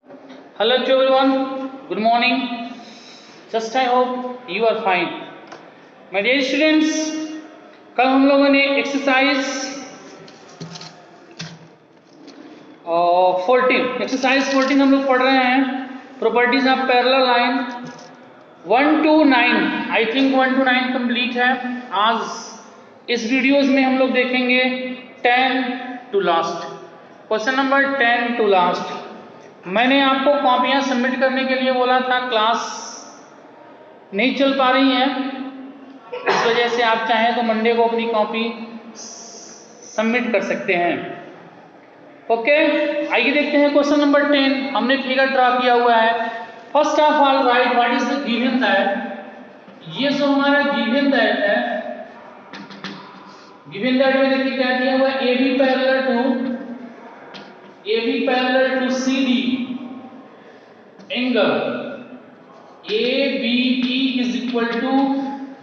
Hello to everyone. Good morning. Just I hope you are fine. My dear students, कल हम लोगों ने exercise 14 हम लोग पढ़ रहे हैं properties of parallel line 1 to 9। I think 1 to 9 complete है। आज इस वीडियोस में हम लोग देखेंगे 10 to last, question number 10 to last. मैंने आपको कॉपियां सबमिट करने के लिए बोला था, क्लास नहीं चल पा रही है, इस वजह से आप चाहें तो मंडे को अपनी कॉपी सबमिट कर सकते हैं। ओके, आइए देखते हैं क्वेश्चन नंबर 10। हमने फिगर ड्रा किया हुआ है। First of all right what is the given that. ये जो हमारा गिवन दैट है, गिवन दैट में देखिए क्या दिया हुआ है, AB parallel to CD angle ABE is equal to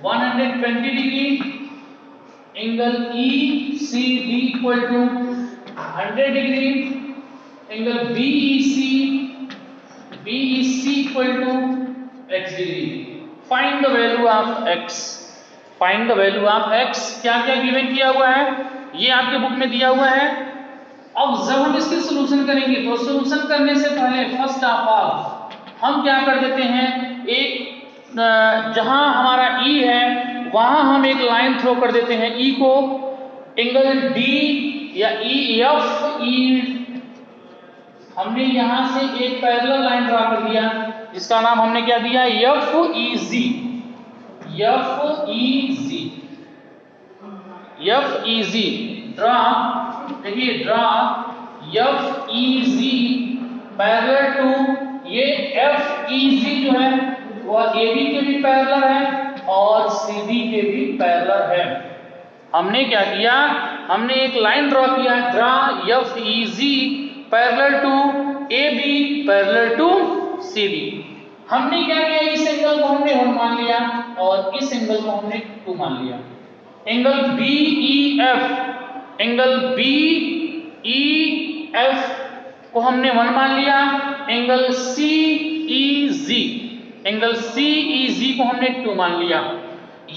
120 degree, angle ECD equal to 100 degree, angle BEC equal to x degree. Find the value of x। Find the value of x। क्या क्या given किया हुआ है, ये आपके book में दिया हुआ है। अब जब हम इसके सॉल्यूशन करेंगे तो सॉल्यूशन करने से पहले फर्स्ट ऑफ ऑल हम क्या कर देते हैं, एक जहां हमारा E है वहां हम एक लाइन थ्रो कर देते हैं। E को एंगल D या EFE हमने यहां से एक पैरेलल लाइन ड्रा कर दिया, जिसका नाम हमने क्या दिया, FEZ ड्रा। देखिए ड्रा FEZ पैरेलल टू, ये FEZ जो है वह AB के भी पैरेलल है और CD के भी पैरेलल है। हमने क्या किया, हमने एक लाइन ड्रॉ किया, draw FEZ parallel to AB parallel to CD। हमने क्या किया, इस एंगल को हमने 1 मान लिया और इस एंगल को हमने 2 मान लिया। एंगल BEF को हमने 1 मान लिया, एंगल CEZ को हमने 2 मान लिया।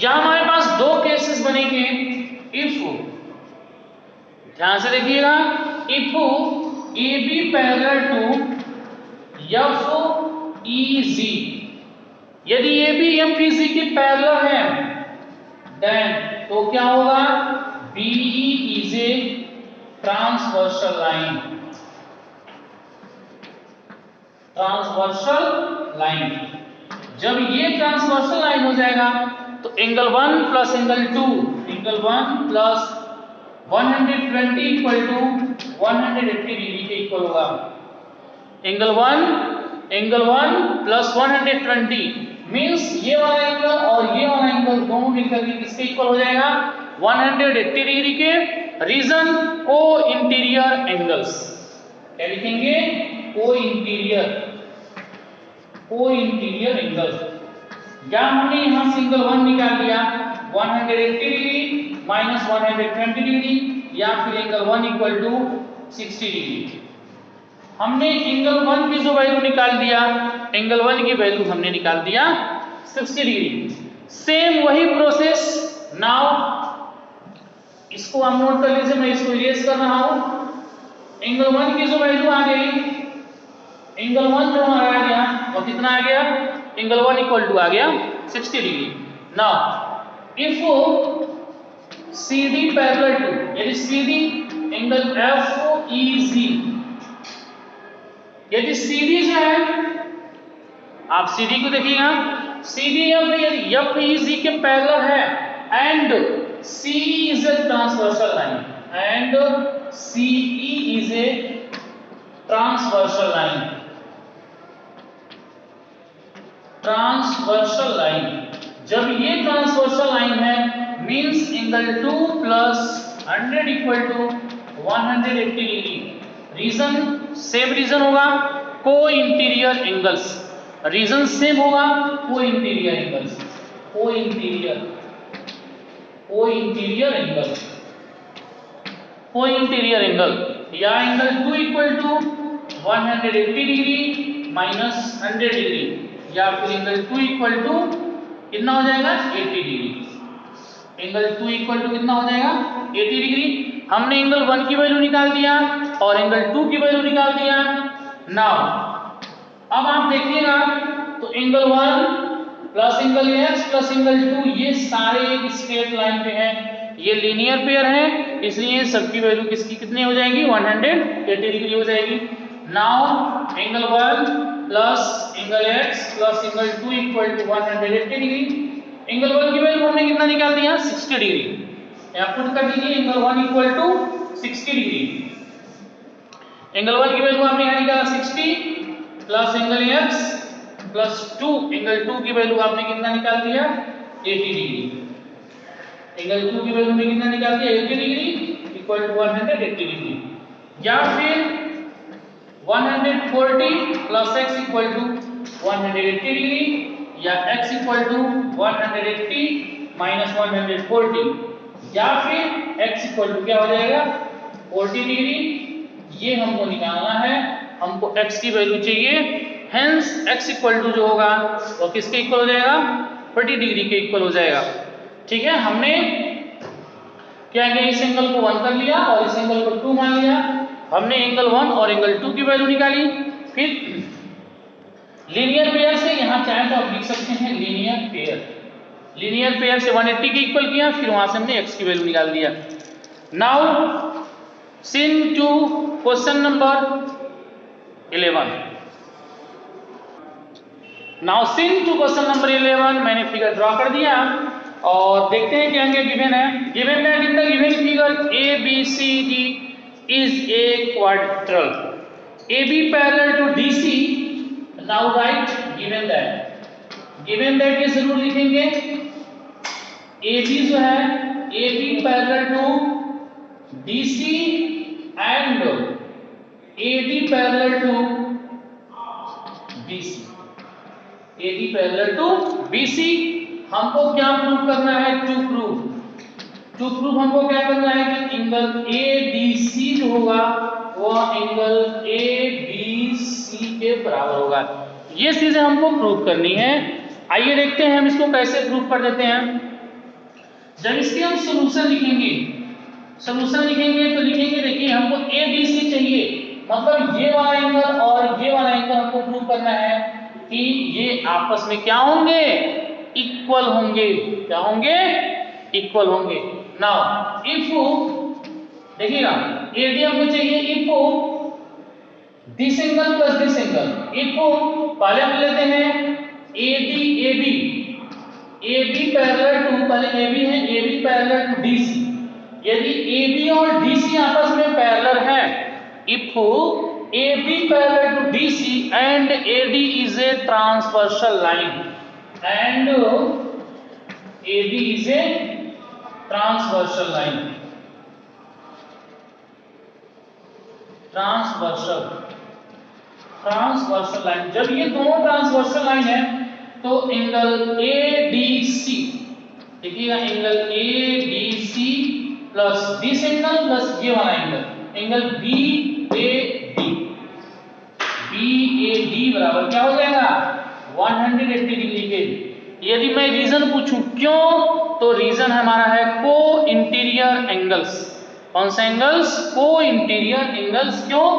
यहां हमारे पास दो केसेस बनेंगे। इफ, ध्यान से देखिएगा, if AB parallel to FEZ, यदि AB FEZ के पैरेलल है देन तो क्या होगा, BE is a transversal line. जब ये ट्रांसवर्सल लाइन हो जाएगा तो angle 1 plus angle 2, angle 1 plus 120 equal to 180 degree के इक्वल होगा। एंगल 1 प्लस 120 मींस ये वाला एंगल और ये वाला एंगल दोनों मिलकर के किसके इक्वल हो जाएगा, 180 डिग्री के। रीजन को इंटीरियर एंगल्स, क्या लिखेंगे, को इंटीरियर एंगल्स। या हमने यहां से एंगल 1 निकाल लिया 180 डिग्री माइनस 120 डिग्री, या फिर एंगल 1 इक्वल टू 60 डिग्री। हमने एंगल 1 की जो वैल्यू निकाल दिया, एंगल 1 की वैल्यू हमने निकाल दिया 60 डिग्री। सेम वही प्रोसेस नाउ, इसको आप नोट कर लीजिए, मैं इसको इरेज कर रहा हूं। एंगल 1 की जो वैल्यू आ गई, एंगल 1 जो हमारा आ गया वो कितना आ गया, एंगल 1 इक्वल टू आ गया 60 degree. Now if CD parallel to, यदि CD एंगल FEZ, यदि CD जो है, आप CD को देखिएगा, CD यदि FEZ के पैरेलल है and CE is a transversal line, transversal line. जब ये ट्रांसवर्सल लाइन है means angle 2 plus 100 equal to 180 degree. Reason same reason होगा, co interior angles. Reason same होगा, co interior angles, co interior angle या angle 2 equal to 180 degree minus 100 degree, या फिर angle 2 equal to कितना हो जाएगा 80 degree. Angle 2 equal to कितना हो जाएगा 80 डिग्री। हमने एंगल 1 की वैल्यू निकाल दिया और एंगल 2 की वैल्यू निकाल दिया। नाउ अब आप देखिएगा तो angle 1 plus angle x plus angle 2 ये सारे एक स्ट्रेट लाइन पे हैं, ये लीनियर पेयर है, इसलिए सबकी वैल्यू किसकी कितनी हो जाएगी 180 डिग्री हो जाएगी। Now angle 1 plus angle x plus angle 2 equal to 180 degree. Angle 1 की वैल्यू हमने कितना निकाल दिया 60 डिग्री, यहां पुट कर दीजिए angle 1 equal to 60 degree. Angle 1 की वैल्यू आपने यहां निकाला 60 plus angle x plus 2 angle 2 की वैल्यू आपने कितना निकाल दिया 80 डिग्री। एंगल 2 की वैल्यू में कितना निकाल दिया 80 डिग्री इक्वल टू 180 डिग्री, या फिर 140 plus x equal to 180 degree, या x इक्वल टू 180 माइनस 140, या फिर x इक्वल टू क्या हो जाएगा 40 डिग्री। ये हमको निकालना है, हमको x की वैल्यू चाहिए, हेंस x इक्वल टू जो होगा वो किसके इक्वल हो जाएगा 40 डिग्री के इक्वल हो जाएगा। ठीक है, हमने क्या किया इस एंगल को 1 कर लिया और इस एंगल को 2 मान लिया। हमने एंगल 1 और एंगल 2 की वैल्यू निकाली, फिर लीनियर पेयर से यहां चाहे तो आप लिख सकते हैं लीनियर पेयर से 180 के इक्वल किया, फिर वहां से हमने x की वैल्यू निकाल दिया। Now sin to question number 11। Now sin to question number 11 मैंने फिगर ड्रॉ कर दिया और देखते हैं क्या क्या गिवन है। Given that in the given figure ABCD is a quadrilateral, AB parallel to DC। Now write given that ये जरूर लिखेंगे। AB जो है AB parallel to DC and AD parallel to BC। AD parallel to BC हमको क्या prove करना है to prove हमको क्या करना है कि एंगल ABC जो होगा वह एंगल ABC के बराबर होगा। ये चीजें हमको प्रूव करनी है। आइए देखते हैं हम इसको कैसे प्रूव कर देते हैं। जब इसके हम सॉल्यूशन लिखेंगे तो लिखेंगे देखिए हमको ABC चाहिए, मतलब ये वाला एंगल और ये वाला एंगल हमको प्रूव करना है कि ये आपस में क्या होंगे इक्वल होंगे। क्या होंगे इक्वल होंगे। नाउ इफ देखिएगा AD हमको चाहिए if this angle plus this angle, if पहले हम लेते हैं AB पैरेलल टू, पहले AB है AB पैरेलल टू DC। यदि AB और DC आपस में पैरेलल है, if AB parallel to DC and AD is a transversal line and AD is a transversal line। Transversal line जब ये दोनों ट्रांसवर्सल लाइन है तो एंगल ADC देखिएगा angle ADC plus this angle plus ये वाला एंगल BAD बराबर क्या हो जाएगा 180 डिग्री के। यदि मैं रीजन पूछूं क्यों, तो रीजन हमारा है को इंटीरियर एंगल्स। कौन सा एंगल्स को इंटीरियर एंगल्स। क्यों,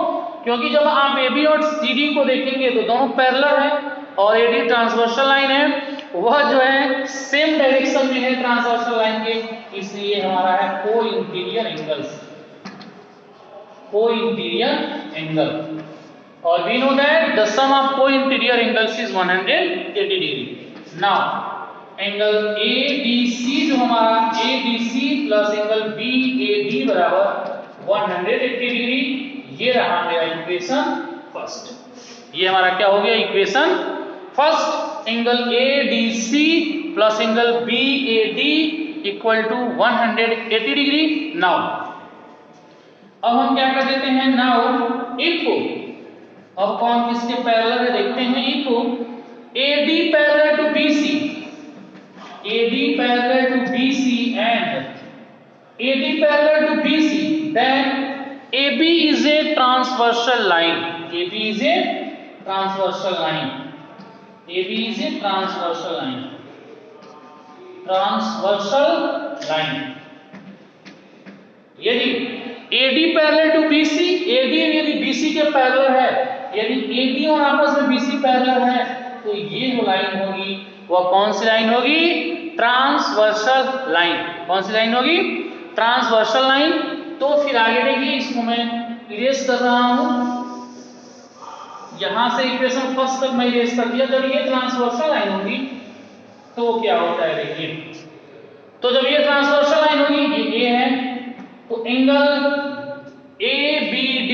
क्योंकि जब आप AB और CD को देखेंगे तो दोनों पैरेलल है और AD ट्रांसवर्सल लाइन है, वह जो है सेम डायरेक्शन में है ट्रांसवर्सल लाइन के, इसलिए हमारा है को इंटीरियर एंगल। और we know that the sum of co-interior angles is 180 degree। Now angle ADC जो हमारा ADC प्लस एंगल BAD बराबर 180 डिग्री, ये रहा मेरा इक्वेशन फर्स्ट। ये हमारा क्या हो गया equation first, angle ADC plus angle BAD equal to 180 degree. Now अब हम क्या कर देते हैं, नाउ इफ अब कौन किसके पैरेलल है देखते हैं। If AD parallel to BC and AD parallel to BC, then AB is a transversal line। AB is a transversal line. AB is a transversal line. Transversal line. यदि AD parallel to BC, AD यदि BC के parallel है, यदि AD और आपस में BC parallel है, तो ये जो लाइन होगी वह कौन सी लाइन होगी? Transversal line. कौन सी लाइन होगी? Transversal line. तो फिर आगे देखिए, इसको मैं इरेज कर रहा हूं. यहां से इक्वेशन फर्स्ट तक मैं इरेज कर दिया. जब ये ट्रांसवर्सल लाइन होगी तो क्या होता है देखिए. तो जब ये ट्रांसवर्सल लाइन होगी, ये A है, तो एंगल ABD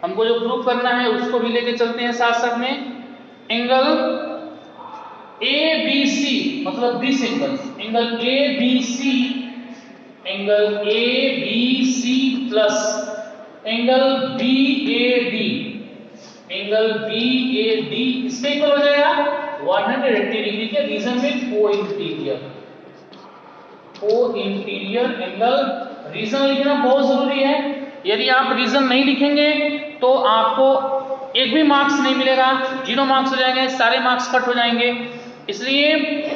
हमको जो प्रूव करना है उसको भी लेके चलते हैं साथ साथ में. एंगल ABC मतलब this angle ABC, angle ABC plus angle BAD, angle BAD इसके इक्वल हो जाएगा 180 डिग्री के रीजन में को-इंटीरियर एंगल. रीजन लिखना बहुत जरूरी है. यदि आप रीजन नहीं लिखेंगे तो आपको एक भी मार्क्स नहीं मिलेगा, 0 मार्क्स हो जाएंगे, सारे मार्क्स कट हो जाएंगे. इसलिए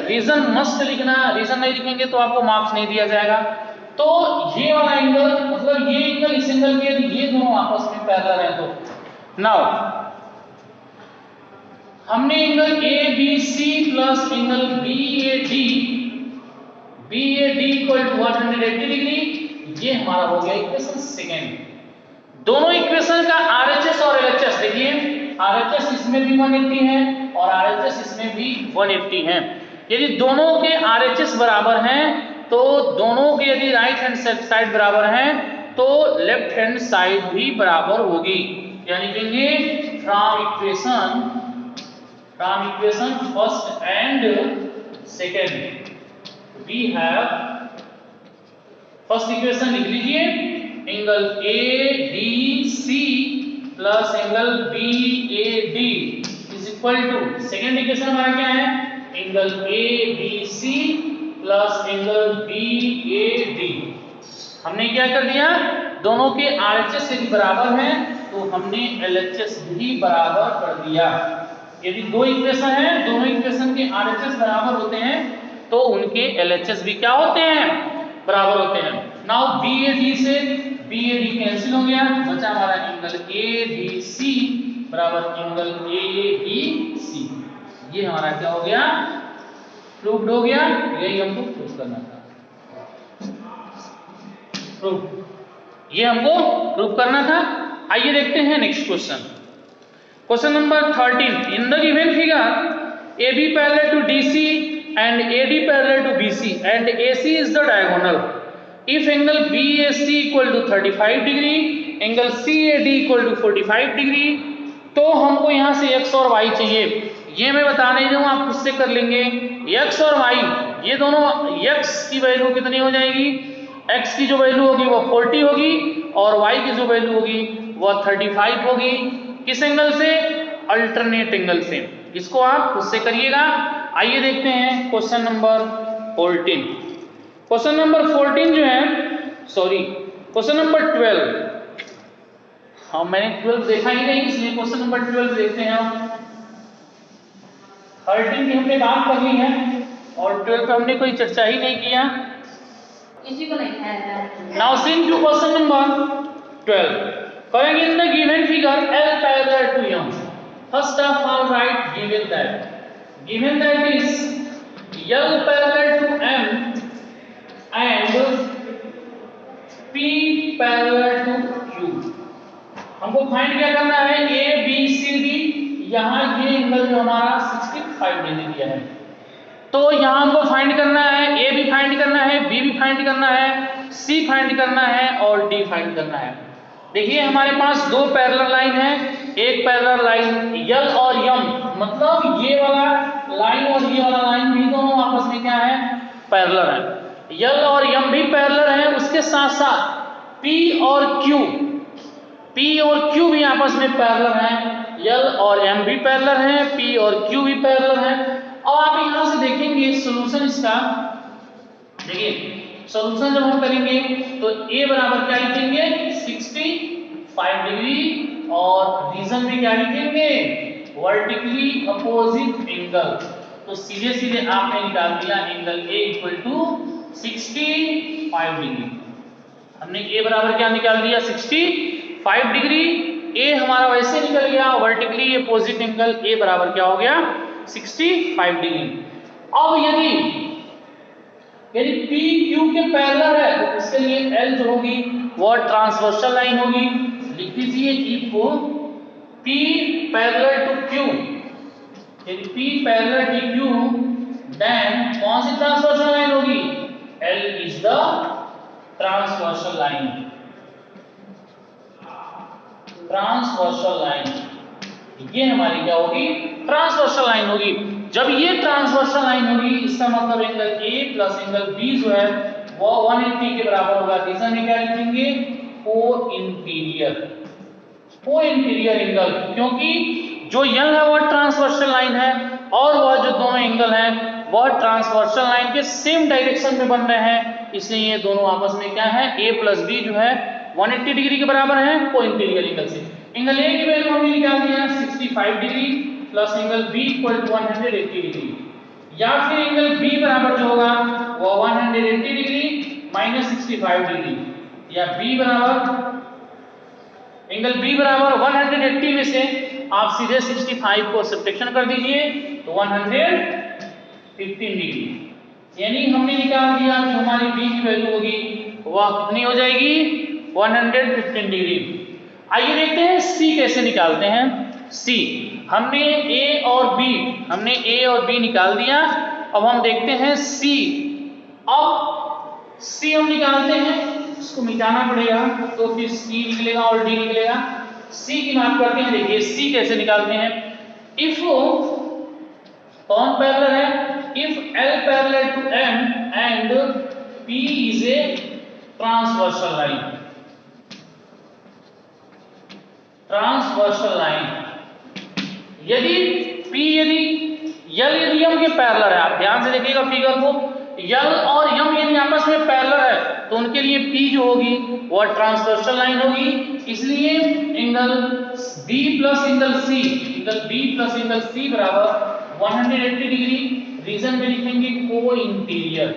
रीजन मस्ट लिखना. रीजन नहीं लिखेंगे तो आपको मार्क्स नहीं दिया जाएगा. तो ये वाला एंगल मतलब ये एंगल इस एंगल के यदि ये दोनों आपस में पैरेलल है तो नाउ हमने angle ABC plus angle BAD equal to 180 degree, ये हमारा हो गया इक्वेशन सेकेंड. दोनों इक्वेशन का RHS और LHS देखिए. RHS इसमें भी 180 है और RHS इसमें भी 180 है. यदि दोनों के RHS बराबर हैं तो दोनों के यदि राइट हैंड साइड बराबर हैं तो लेफ्ट हैंड साइड भी बराबर होगी. यानी लिखेंगे from equation first and second we have. First equation लिख लीजिए, angle ADC plus angle BAD is equal to. Second equation हमारा क्या है? Angle ABC plus angle BAD. हमने क्या कर दिया? दोनों के RHS यदि बराबर हैं तो हमने LHS भी बराबर कर दिया. यदि दो इक्वेशन है, दोनों इक्वेशन के RHS बराबर होते हैं तो उनके LHS भी क्या होते हैं? बराबर होते हैं. नाउ BAD से BAD कैंसिल हो गया, बचा हमारा एंगल ADC बराबर एंगल ABC. ये हमारा क्या हो गया? प्रूव्ड हो गया. यही हमको प्रूव करना था. ये हमको प्रूव करना था. आइए देखते हैं next question. Question number 13. In the given figure AB parallel to DC and AD parallel to BC and AC is the diagonal. If angle BAC equal to 35 degree, angle CAD equal to 45 degree, तो हमको यहाँ से x और y चाहिए. ये मैं बता नहीं दूँ, आप खुद से कर लेंगे. x और y ये दोनों, x की वैल्यू कितनी हो जाएगी? x की जो वैल्यू होगी वो 40 होगी और y की जो वैल्यू होगी वो 35 होगी. किस एंगल से? अल्टरनेट एंगल से. इसको आप खुद से करिएगा. आइए देखते हैं क्वेश्चन नंबर 14. क्वेश्चन नंबर 14 जो है, सॉरी क्वेश्चन नंबर 12. हाँ, मैंने 12 देखा ही नहीं, इसलिए क्वेश्चन नंबर 12 देखते हैं. 13 की हमने बात कर ली है और 12 पे हमने कोई चर्चा ही नहीं किया. इसी को नहीं है. Now seeing to question number 12. करेंगे in the given figure L parallel to M. First of all write given that is L parallel to M and P parallel to Q. हमको फाइंड क्या करना है? ABCD. यहाँ ये angle जो हमारा 65 degree दिया है, तो यहाँ हमको फाइंड करना है. A भी फाइंड करना है, B भी फाइंड करना है, C फाइंड करना है और D फाइंड करना है. देखिए हमारे पास दो पैरेलल लाइन है. एक पैरेलल लाइन L और M, मतलब ये वाला लाइन और ये वाला लाइन भी दोनों आपस में क्या है? पैरेलल है. L और M भी पैरेलल है. उसके साथ साथ P और Q भी आपस में पैरेलल हैं. L और M भी पैरेलल हैं, P और Q भी पैरेलल हैं. अब आप यहां से देखेंगे सॉल्यूशन इसका. देखिए सॉल्यूशन जब हम करेंगे तो A बराबर क्या लिखेंगे? 65 डिग्री और रीजन में क्या लिखेंगे, वर्टिकली अपोजिट एंगल। तो सीधे सीधे आपने निकाल दिया angle A equal to 65 degree. हमने A बराबर क्या निकाल दिया, 65 डिग्री। A हमारा वैसे निकल गया, वर्टिकली अपोजिट एंगल A बराबर क्या हो गया, 65 डिग्री। अब यदि P Q के पैरेलल है तो इसके लिए L जो होगी वो ट्रांसवर्सल लाइन होगी। लिख दीजिए if P parallel to Q, यदि P parallel to Q then कौन सी ट्रांसवर्सल लाइन होगी, L is the transversal line. Transversal line ये हमारी क्या होगी, ट्रांसवर्सल लाइन होगी। जब ये ट्रांसवर्सल लाइन होगी इसका मतलब angle A plus angle B जो है वो 180 के बराबर होगा। रीजन में क्या लिखेंगे, को इंटीरियर एंगल, क्योंकि जो L है वह ट्रांसवर्सल लाइन है और वह जो दोनों एंगल हैं वह ट्रांसवर्सल लाइन के सेम डायरेक्शन में बन रहे हैं, इसलिए ये दोनों आपस में क्या है, A प्लस B जो है 180 डिग्री के बराबर है को इंटीरियर एंगल से। एंगल A की वैल्यू हमने निकाल दी है 65 degree plus angle B equal to 180 degree, या फिर एंगल B बराबर जो होगा वो 180 डिग्री माइनस 65 डिग्री, या एंगल B बराबर 180 में से आप सीधे 65 को सब्ट्रैक्शन कर दीजिए तो 115 डिग्री, यानी हमने निकाल दिया कि हमारी B की वैल्यू होगी वह कितनी हो जाएगी, 115 डिग्री। आइए देखते हैं C कैसे निकालते हैं। C हमने A और B निकाल दिया। अब हम देखते हैं C। अब C हम निकालते हैं, इसको मिटाना पड़ेगा तो फिर C निकलेगा और D निकलेगा। C की बात करते हैं, देखिए C कैसे निकालते हैं। इफ कौन पैरेलल है, if L parallel to M and P is a transversal line. Transversal line यदि L यदि M के पैरेलल है, आप ध्यान से देखिएगा फिगर को, L और M यदि आपस में पैरेलल है तो उनके लिए P जो होगी वह ट्रांसवर्सल लाइन होगी। इसलिए angle B plus angle C बराबर 180 डिग्री। रीजन में लिखेंगे को इंटीरियर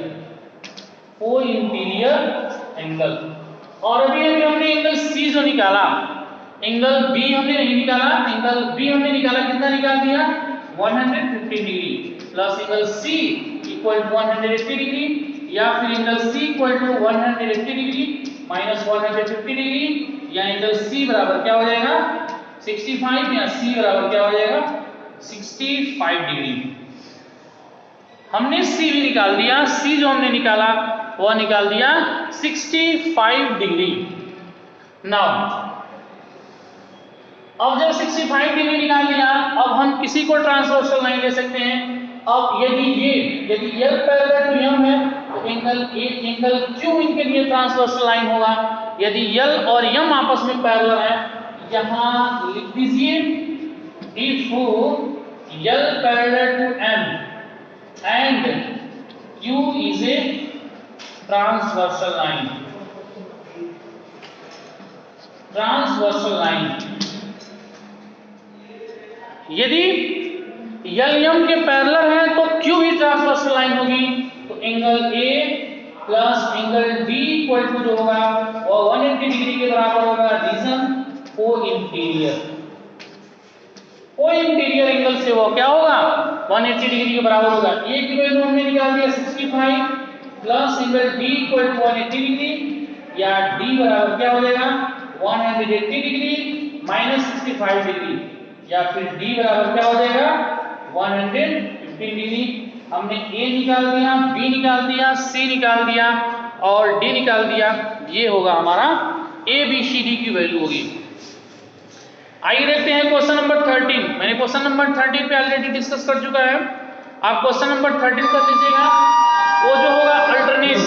एंगल। और अभी हमने एंगल C जो निकाला, एंगल B हमने नहीं निकाला, एंगल B हमने निकाला, कितना निकाल दिया 150 degree plus angle C equal to 180 degree, या फिर angle C equal to 180 degree minus 150 degree, या एंगल C बराबर क्या हो जाएगा 65, या C बराबर क्या हो जाएगा 65 डिग्री। हमने C भी निकाल दिया, C जो हमने निकाला वह निकाल दिया 65 डिग्री। नाउ अब जब 65 डिग्री निकाल लिया, अब हम किसी को ट्रांसवर्सल लाइन ले सकते हैं। अब यदि L पैरेलल टू M है तो एंगल Q इनके लिए ट्रांसवर्सल लाइन होगा। यदि L और M आपस में पैरेलल है, यहां लिख दीजिए if L parallel to M and Q is a transversal line. यदि L M के पैरेलल है तो Q भी ट्रांसवर्सल लाइन होगी। तो angle A plus angle B equal to जो होगा वो 180 डिग्री के बराबर होगा। रीजन को इंटीरियर एंगल से वो क्या होगा 180 डिग्री के बराबर होगा। A की वैल्यू हमने निकाल दिया 65 plus angle D equal to 180 degree, या D बराबर क्या हो जाएगा 180 डिग्री माइनस 65 डिग्री, या फिर D बराबर क्या हो जाएगा 115 डिग्री। हमने A निकाल दिया, B निकाल दिया, C निकाल दिया और D निकाल दिया। ये होगा हमारा ABCD की वैल्यू होगी। आइए देखते हैं क्वेश्चन नंबर 13। मैंने क्वेश्चन नंबर 13 पे ऑलरेडी डिस्कस कर चुका है, आप क्वेश्चन नंबर 13 कर लीजिएगा। वो जो होगा अल्टरनेट,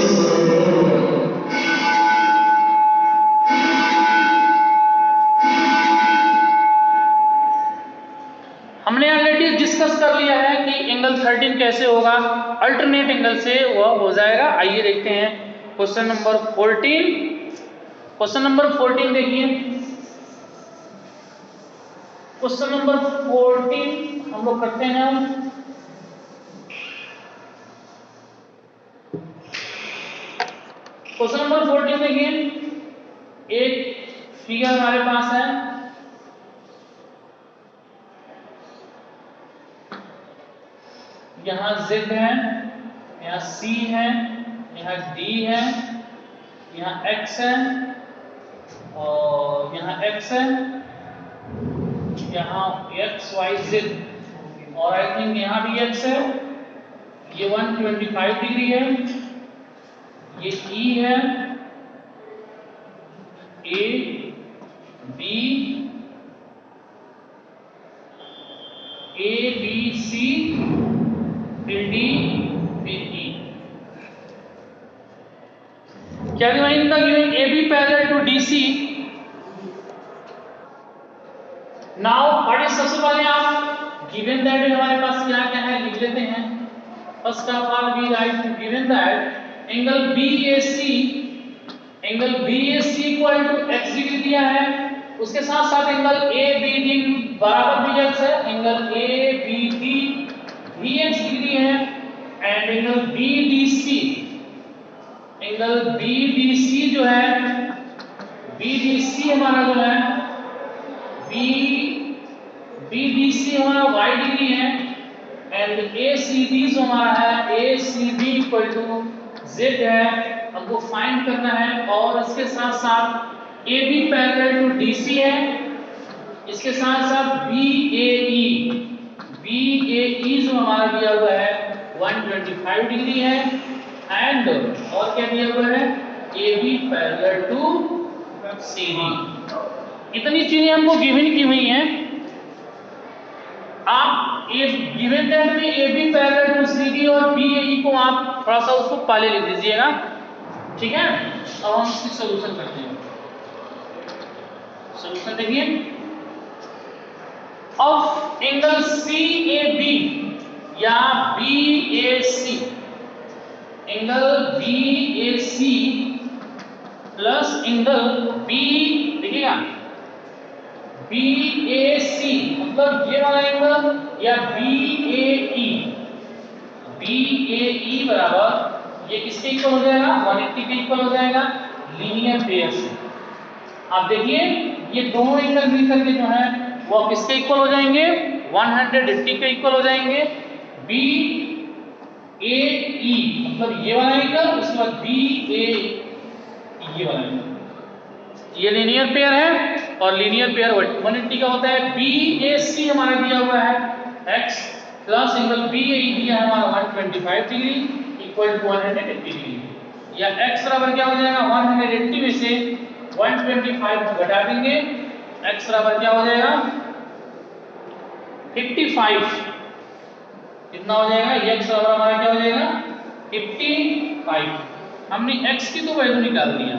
हमने ऑलरेडी डिस्कस कर लिया है कि एंगल 13 कैसे होगा, अल्टरनेट एंगल से वह हो जाएगा। आइए देखते हैं क्वेश्चन नंबर 14। क्वेश्चन नंबर 14 देखिए, क्वेश्चन नंबर 14 हम लोग करते हैं। क्वेश्चन नंबर 14 देखिए, एक फिगर हमारे पास है, यहाँ Z है, यहाँ C है, यहाँ D है, यहाँ X है और यहाँ X है, यहाँ X Y Z और आई थिंक यहाँ भी X है। ये 125 डिग्री है, ये E है, A B C फिर D फिर E। क्या रिमाइंड था given AB parallel to DC। Now what is, सबसे पहले आप गिवन दैट हमारे पास क्या क्या है लिख लेते हैं। First of all we write given that angle BAC equal to x degree दिया है, उसके साथ साथ एंगल ABD बराबर भी x है, एंगल ABD भी x डिग्री है एंड एंगल BDC जो है, BDC हमारा जो है BDC हमारा y डिग्री है एंड ACD जो हमारा है ACD इक्वल टू z है, हमको फाइंड करना है। और इसके साथ साथ AB पैरेलल टू DC है, इसके साथ साथ BAE जो हमारा दिया हुआ है 125 डिग्री है एंड और क्या दिया हुआ है AB पैरेलल टू CD। इतनी चीजें हमको गिवन की हुई हैं। आप गिवन दैट में AB पैरेलल टू CD और BAE को आप थोड़ा सा उसको पहले लिख दीजिएगा, ठीक है। अब हम इसकी सॉल्यूशन करते हैं। सॉल्यूशन देखिए, ऑफ एंगल CAB या BAC, angle BAC plus angle देखिएगा BAC मतलब ये वाला एंगल या BAE बराबर ये किसके इक्वल हो जाएगा 180 के इक्वल हो जाएगा लीनियर पेयर से। आप देखिए ये दोनों एंगल मिलकर के जो है वो किसके इक्वल हो जाएंगे 180 के इक्वल हो जाएंगे। BAE मतलब ये वाला एंगल, उसके बाद BAE ये वाला एंगल, ये लीनियर पेयर है और लीनियर पेयर 180 का होता है। BAC हमारा दिया हुआ है x प्लस एंगल BAE दिया है हमारा 125 डिग्री इक्वल टू 180 डिग्री, या x बराबर क्या हो जाएगा 180 में से 125 को घटा देंगे, x बराबर क्या हो जाएगा 55, कितना हो जाएगा ये x बराबर हमारा क्या हो जाएगा 55। हमने x की तो वैल्यू निकाल दी है।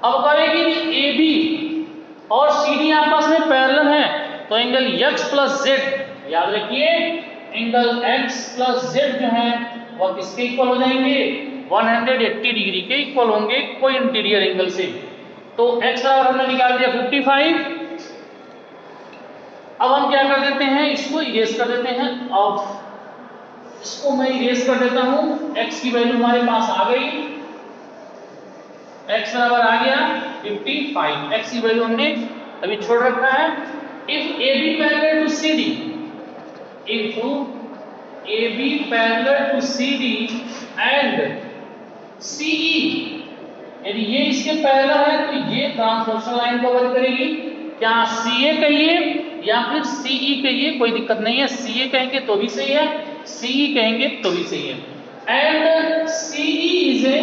अब कहेगी कि AB और CD आपस में पैरेलल है तो एंगल x प्लस z, याद रखिए एंगल x प्लस z जो है वो किसके इक्वल हो जाएंगे 180 डिग्री के इक्वल होंगे कोई इंटीरियर एंगल से। तो x बराबर हमने निकाल दिया 55। अब हम क्या कर देते हैं, इसको इरेज कर देते हैं। अब इसको मैं इरेज कर देता हूं, x की वैल्यू हमारे पास आ गई, x बराबर आ गया 55, x की वैल्यू हमने अभी छोड़ रखा है। If AB parallel to CD, if AB parallel to CD and CE, यदि ये इसके पैरेलल है तो ये ट्रांसवर्सल लाइन कवर करेगी। क्या CA कहिए या फिर CE कहिए, कोई दिक्कत नहीं है, CA कहेंगे तो भी सही है, CE कहेंगे तो भी सही है। And CE is a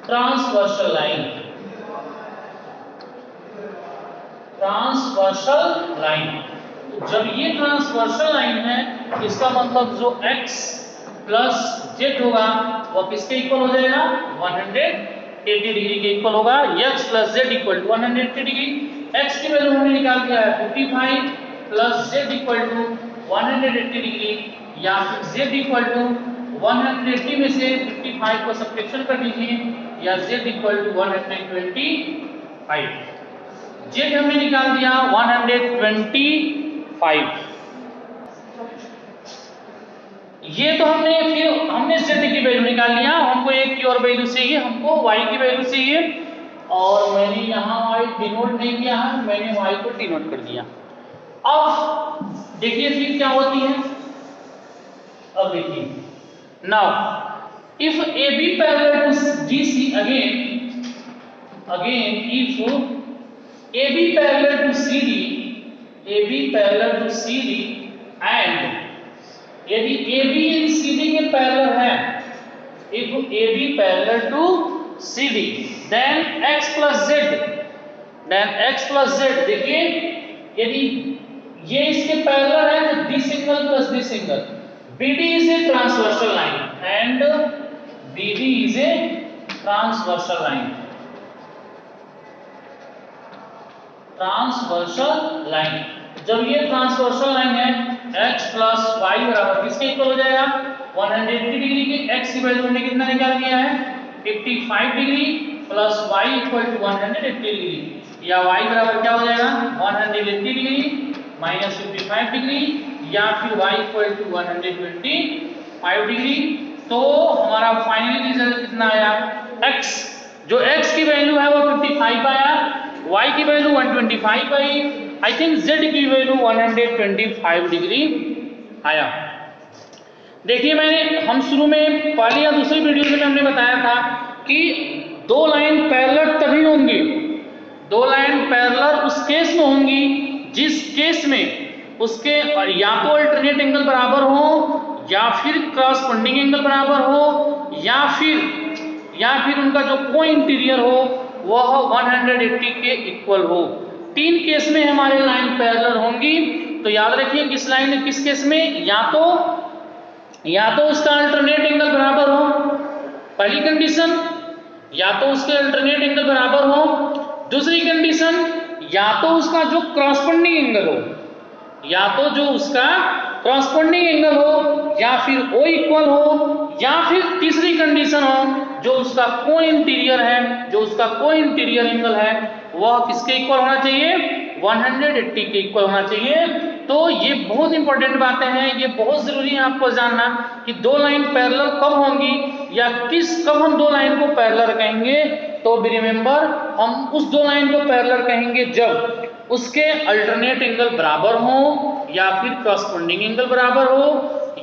transversal line, transversal line. तो जब ये ट्रांसवर्सल लाइन है इसका मतलब जो x प्लस z होगा वो किसके इक्वल हो जाएगा 180 डिग्री के इक्वल होगा। x plus z equal to 180 degree, x की वैल्यू हमने निकाल दिया है 55 plus z equal to 180 degree, या फिर z इक्वल टू 180 में से 55 को सब्ट्रैक्शन कर दीजिए, या z इक्वल टू 125। z हमने निकाल दिया 125 ये तो हमने z की वैल्यू निकाल लिया, हमको एक की और वैल्यू चाहिए, हमको y की वैल्यू चाहिए, और मैंने यहाँ y डिनोट नहीं किया है, मैंने y को डिनोट कर दिया। अब देखिए फिर क्या होती है, अब देखिए now if AB parallel to DC again if AB parallel to CD and यदि AB यदि CD के पैरेलल है, if AB parallel to CD then x plus z, देखिए यदि ये इसके पैरेलल है तो this angle plus this angle, BD is a transversal line and BD is a transversal line, transversal line. जब ये ट्रांसवर्सल लाइन है x प्लस y बराबर किसके इक्वल हो जाएगा, 180 डिग्री के x की वैल्यू हमने कितना निकाल दिया है 55 degree plus y equal to 180 degree, या y बराबर क्या हो जाएगा 180 डिग्री माइनस 55 डिग्री, या फिर y इक्वल टू 125 डिग्री। तो हमारा फाइनली रिजल्ट कितना आया, x जो x की वैल्यू है वो 55 आया, y की value 125 I, I think z की वैल्यू 125 डिग्री आया। देखिए हम शुरू में पहली या दूसरी वीडियो में हमने बताया था कि दो लाइन पैरेलल तभी होंगी, दो लाइन पैरेलल उस केस में होंगी जिस केस में उसके या तो अल्टरनेट एंगल बराबर हो, या फिर क्रॉसपोंडिंग एंगल बराबर हो, या फिर उनका जो को इंटीरियर हो वह 180 के इक्वल हो। तीन केस में हमारे लाइन पैरेलल होंगी। तो याद रखिए किस लाइन में किस केस में, या तो उसका अल्टरनेट एंगल बराबर हो, पहली कंडीशन, या तो उसके अल्टरनेट एंगल बराबर हो, दूसरी कंडीशन, या तो उसका जो क्रॉसपोंडिंग एंगल हो, या तो जो उसका क्रॉसपोंडिंग एंगल हो, या फिर ओ इक्वल हो, या फिर तीसरी कंडीशन हो जो उसका को इंटीरियर है, जो उसका को इंटीरियर एंगल है वह किसके इक्वल होना चाहिए, 180 के इक्वल होना चाहिए। तो ये बहुत इंपॉर्टेंट बातें हैं, ये बहुत जरूरी है आपको जानना कि दो लाइन पैरेलल कब होंगी, या कब हम दो लाइन को पैरेलल कहेंगे। तो बी रिमेंबर, हम उस दो लाइन को पैरेलल कहेंगे जब उसके अल्टरनेट एंगल बराबर हो, या फिर क्रॉसपोंडिंग एंगल बराबर हो,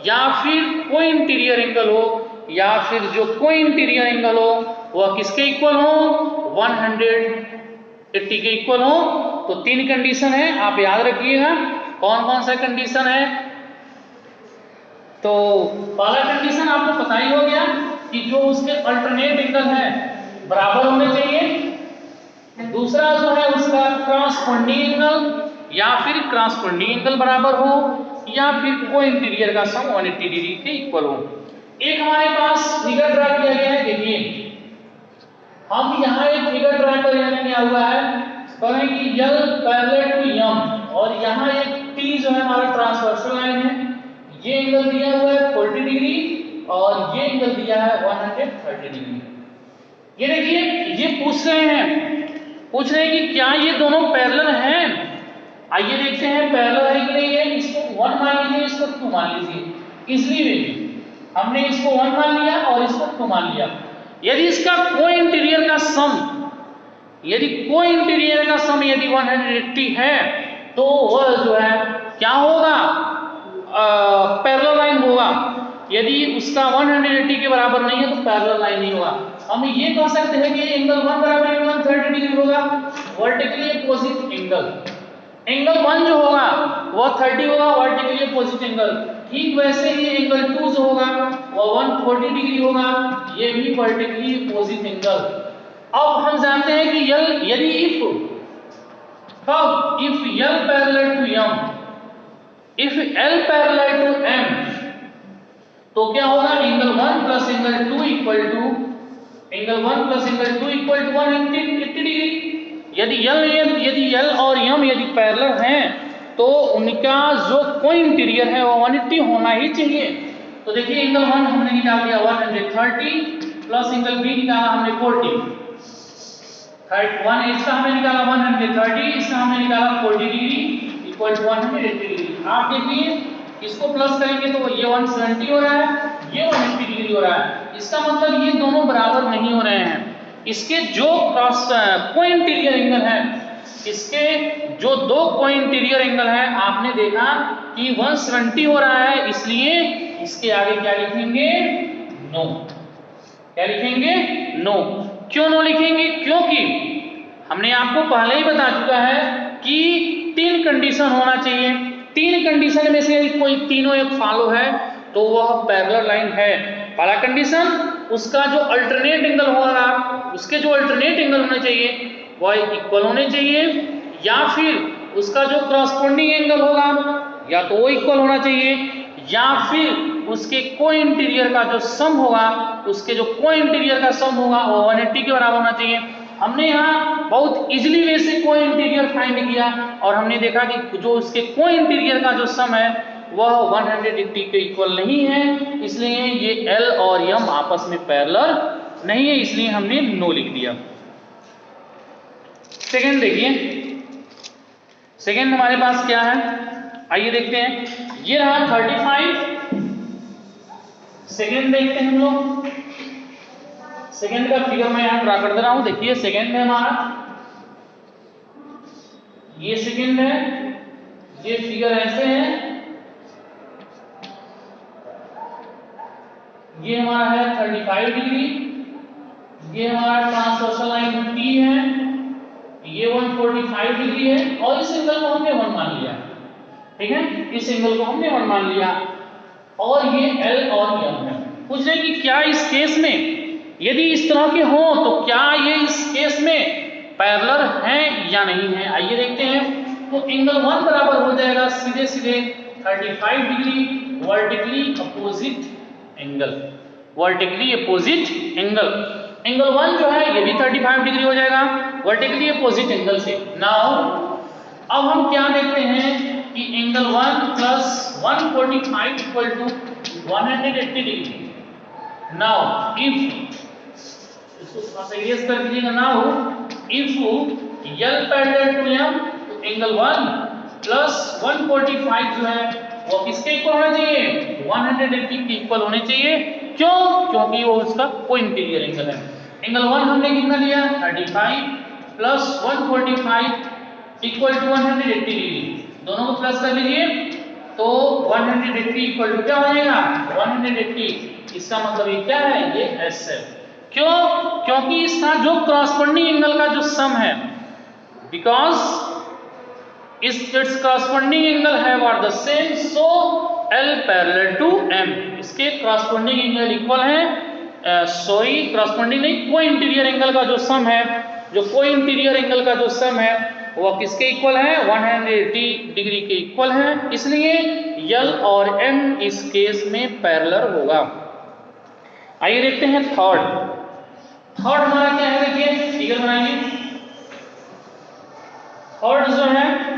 या फिर को इंटीरियर एंगल हो, या फिर जो को इंटीरियर एंगल हो वह किसके इक्वल हो, 180 के इक्वल हो। तो तीन कंडीशन है, आप याद रखिएगा कौन कौन सा कंडीशन है। तो पहला कंडीशन आपको पता ही हो गया कि जो उसके अल्टरनेट एंगल है बराबर होने चाहिए। दूसरा जो है उसका क्रॉसपोंडिंग एंगल, या फिर क्रॉसपोंडिंग एंगल बराबर हो, या फिर को इंटीरियर का सम 180 डिग्री के इक्वल हो। एक हमारे पास फिगर ड्रा किया गया है, देखिए हम यहाँ एक फिगर ड्रा कर किया हुआ है, कहें कि L पैरेलल टू M, और यहाँ एक T जो है हमारा ट्रांसवर्सल लाइन है, ये एंगल दिया हुआ है 40 डिग्री और ये एंगल दिया है 130 डिग्री। ये देखिए ये पूछ रहे हैं कि क्या ये दोनों पैरेलल हैं। आइए देखते हैं पैरेलल है कि नहीं है। इसको 1 मान लीजिए, इसको 2 मान लीजिए। इसलिए हमने इसको 1 मान लिया और इसको 2 मान लिया। यदि इसका को इंटीरियर का सम, यदि 180 है तो वह जो है क्या होगा, पैरेलल लाइन होगा। यदि उसका 180 के बराबर नहीं है तो पैरेलल लाइन नहीं होगा। हम ये कह सकते हैं कि एंगल 1 बराबर 130 डिग्री होगा, वर्टिकली अपोजिट एंगल 1 जो होगा वह 30 होगा, वर्टिकली अपोजिट एंगल। ठीक वैसे ही एंगल 2 जो होगा वह 140 डिग्री होगा, ये भी वर्टिकली अपोजिट एंगल। अब हम जानते हैं कि यदि if L parallel to M, if L parallel to M, तो क्या होगा, angle 1 plus angle 2 equal to 180 degree. यदि L और M यदि पैरेलल हैं तो उनका जो को इंटीरियर है वो 180 होना ही चाहिए। तो देखिए एंगल 1 हमने निकाल दिया 130 प्लस एंगल B निकाला हमने 40, 1 इसका हमने निकाला 130, इसका हमने निकाला 40 डिग्री इक्वल टू 180 डिग्री। आप देखिए इसको प्लस करेंगे तो ये 170 हो रहा है, ये 180 डिग्री हो रहा है। इसका मतलब ये दोनों बराबर नहीं हो रहे हैं। इसके जो को-इंटीरियर एंगल है, इसके जो दो को-इंटीरियर एंगल है, आपने देखा कि 170 हो रहा है, इसलिए इसके आगे क्या लिखेंगे? नो। क्या लिखेंगे? नो। क्यों नो लिखेंगे? क्योंकि हमने आपको पहले ही बता चुका है कि 3 कंडीशन होना चाहिए। 3 कंडीशन में से यदि कोई तीनों एक फॉलो है तो वह पैरेलल लाइन है। पहला कंडीशन, उसका जो अल्टरनेट एंगल होगा, उसके जो अल्टरनेट एंगल होने चाहिए वह इक्वल होने चाहिए, या फिर उसका जो करस्पॉन्डिंग एंगल होगा या तो वो इक्वल होना चाहिए, या फिर उसके को-इंटीरियर का जो सम होगा, उसके जो को-इंटीरियर का सम होगा वो 180 के बराबर होना चाहिए। हमने यहाँ बहुत इजीली वे से को-इंटीरियर फाइंड किया और हमने देखा कि जो उसके को-इंटीरियर का जो सम है वह 180 के इक्वल नहीं है, इसलिए ये L और M आपस में पैरेलल नहीं है, इसलिए हमने नो लिख दिया। सेकेंड देखिए, सेकेंड हमारे पास क्या है, आइए देखते हैं। ये रहा 35। सेकेंड देखते हैं हम लोग। सेकेंड का फिगर मैं यहां ड्रा कर दे रहा हूं। देखिए सेकेंड है हमारा, ये सेकेंड है, ये फिगर ऐसे है, ये हमारा है 35 डिग्री, ये हमारा ट्रांसवर्सल लाइन T है, ये 145 डिग्री है और इस एंगल को हमने 1 मान लिया। ठीक है, इस एंगल को हमने 1 मान लिया और ये L और M है। पूछ रहे कि क्या इस केस में यदि इस तरह के हो तो क्या ये इस केस में पैरेलल हैं या नहीं है। आइए देखते हैं। तो एंगल 1 बराबर हो जाएगा सीधे सीधे 35 degree vertically opposite angle, vertically opposite angle. Angle 1 जो है ये भी 35 डिग्री हो जाएगा वर्टिकली अपोजिट एंगल से। नाउ अब हम क्या देखते हैं कि angle 1 plus 145 equal to 180 degree. Now if, इसको थोड़ा सा इरेज कर दीजिएगा। Now if L parallel to M, तो एंगल 1 प्लस 145 जो है वो किसके इक्वल होना चाहिए? 180 के इक्वल होने चाहिए। क्यों? क्योंकि वो उसका को-इंटीरियर एंगल है। एंगल 1 हमने कितना लिया? 35 प्लस 145 इक्वल टू 180 डिग्री। दोनों को प्लस कर लीजिए तो 180 इक्वल टू क्या हो जाएगा? 180। इसका मतलब ये क्या है? ये S है। क्यों? क्योंकि इसका जो करस्पॉन्डिंग एंगल का जो सम है, because its corresponding angle have are the same, so L parallel to M, इसके corresponding angle equal है, corresponding नहीं, को-इंटीरियर एंगल का जो सम है, जो को-इंटीरियर एंगल का जो सम है वह किसके इक्वल है? 180 डिग्री के इक्वल है, इसलिए L और M इस केस में पैरेलल होगा। आइए देखते हैं थर्ड। थर्ड हमारा क्या है? देखिए फिगर बनाइए। थर्ड जो है,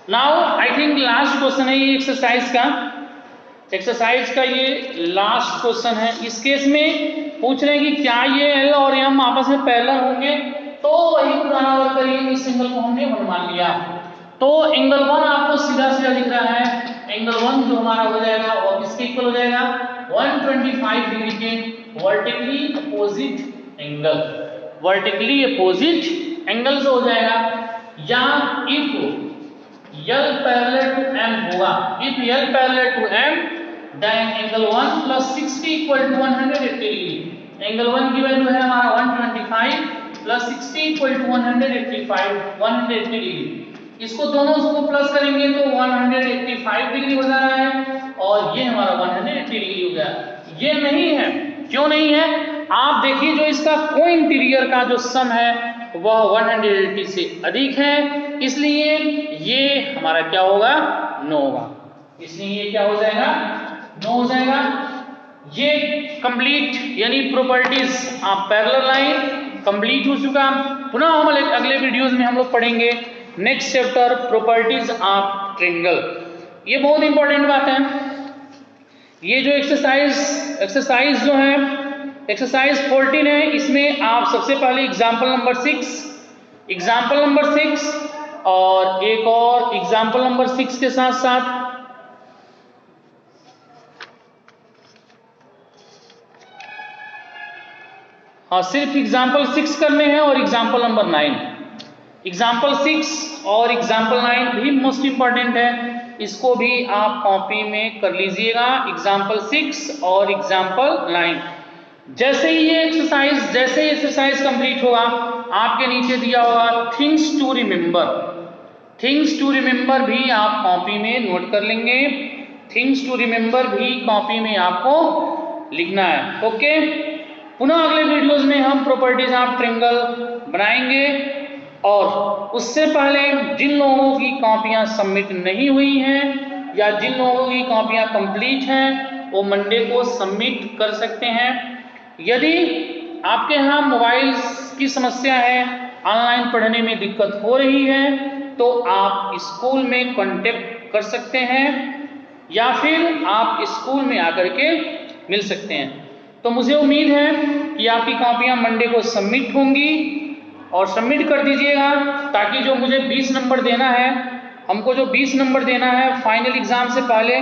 now I think last question है ये एक्सरसाइज का। एक्सरसाइज का ये लास्ट क्वेश्चन है। इस केस में पूछ रहे हैं कि क्या ये L और M आपस में पैरेलल होंगे, तो वही पुराना वर्क करिए। इस एंगल को हमने 1 मान लिया, तो एंगल 1 आपको सीधा सीधा दिख रहा है। एंगल 1 जो हमारा हो जाएगा वो किसके इक्वल हो जाएगा? 125 डिग्री के vertically opposite angle, vertically opposite angle से हो जाएगा। या if L parallel to M होगा, if L parallel to M then angle 1 plus 60 equal to 180 degree. Angle 1 की वैल्यू है हमारा 125 प्लस 60 इक्वल टू 180 डिग्री। इसको दोनों को प्लस करेंगे तो 185 डिग्री हो जा रहा है और ये हमारा 180 डिग्री हो गया। ये नहीं है। क्यों नहीं है? आप देखिए जो इसका को-इंटीरियर का जो सम है वह 180 से अधिक है, इसलिए ये हमारा क्या होगा? नो होगा। इसलिए ये क्या हो जाएगा? नो हो जाएगा। ये कंप्लीट यानी properties of parallel line complete हो चुका। पुनः हम अगले वीडियोस में हम लोग पढ़ेंगे next chapter properties of triangle. ये बहुत इंपॉर्टेंट बात है। ये जो एक्सरसाइज जो है एक्सरसाइज 14 है, इसमें आप सबसे पहले एग्जाम्पल नंबर 6 और एक और एग्जाम्पल नंबर 6 के साथ साथ हाँ, सिर्फ एग्जाम्पल 6 करने हैं और एग्जाम्पल नंबर 9। एग्जाम्पल 6 और एग्जाम्पल 9 भी मोस्ट इंपॉर्टेंट है, इसको भी आप कॉपी में कर लीजिएगा। एग्जाम्पल 6 और एग्जाम्पल 9। जैसे ही ये एक्सरसाइज कंप्लीट होगा, आपके नीचे दिया होगा things to remember. Things to remember भी आप कॉपी में नोट कर लेंगे। थिंग्स टू रिमेंबर भी कॉपी में आपको लिखना है। ओके, पुनः अगले वीडियोस में हम प्रॉपर्टीज ऑफ ट्रायंगल बनाएंगे, और उससे पहले जिन लोगों की कॉपियां सबमिट नहीं हुई हैं या जिन लोगों की कॉपियां कंप्लीट हैं, वो मंडे को सबमिट कर सकते हैं। यदि आपके यहाँ मोबाइल की समस्या है, ऑनलाइन पढ़ने में दिक्कत हो रही है, तो आप स्कूल में कांटेक्ट कर सकते हैं या फिर आप स्कूल में आकर के मिल सकते हैं। तो मुझे उम्मीद है कि आपकी कॉपियां मंडे को सबमिट होंगी, और सबमिट कर दीजिएगा, ताकि जो मुझे 20 नंबर देना है, हमको जो 20 नंबर देना है फाइनल एग्जाम से पहले,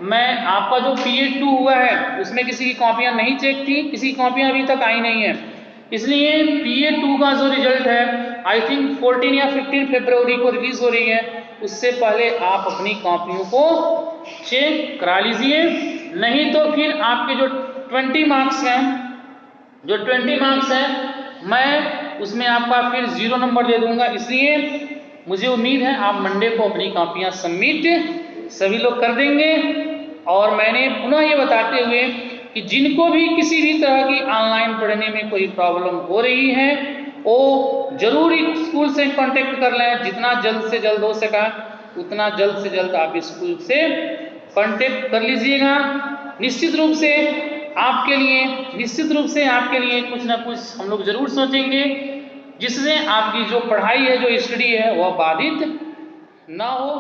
मैं आपका जो PA2 हुआ है उसमें किसी की कॉपियां नहीं चेक थी, किसी की कॉपियां अभी तक आई नहीं है, इसलिए PA2 का जो रिजल्ट है आई थिंक 14 या 15 फरवरी को रिलीज हो रही है। उससे पहले आप अपनी कॉपियों को चेक करा लीजिए, नहीं तो फिर आपके जो 20 मार्क्स हैं, मैं उसमें आपका फिर 0 नंबर दे दूंगा। इसलिए मुझे उम्मीद है आप मंडे को अपनी कॉपियां सबमिट सभी लोग कर देंगे। और मैंने पुनः ये बताते हुए कि जिनको भी किसी भी तरह की ऑनलाइन पढ़ने में कोई प्रॉब्लम हो रही है, वो जरूर स्कूल से कांटेक्ट कर लें। जितना जल्द से जल्द हो सका उतना जल्द से जल्द आप स्कूल से कांटेक्ट कर लीजिएगा। निश्चित रूप से आपके लिए कुछ ना कुछ हम लोग जरूर सोचेंगे, जिससे आपकी जो पढ़ाई है, जो स्टडी है, वह बाधित ना हो।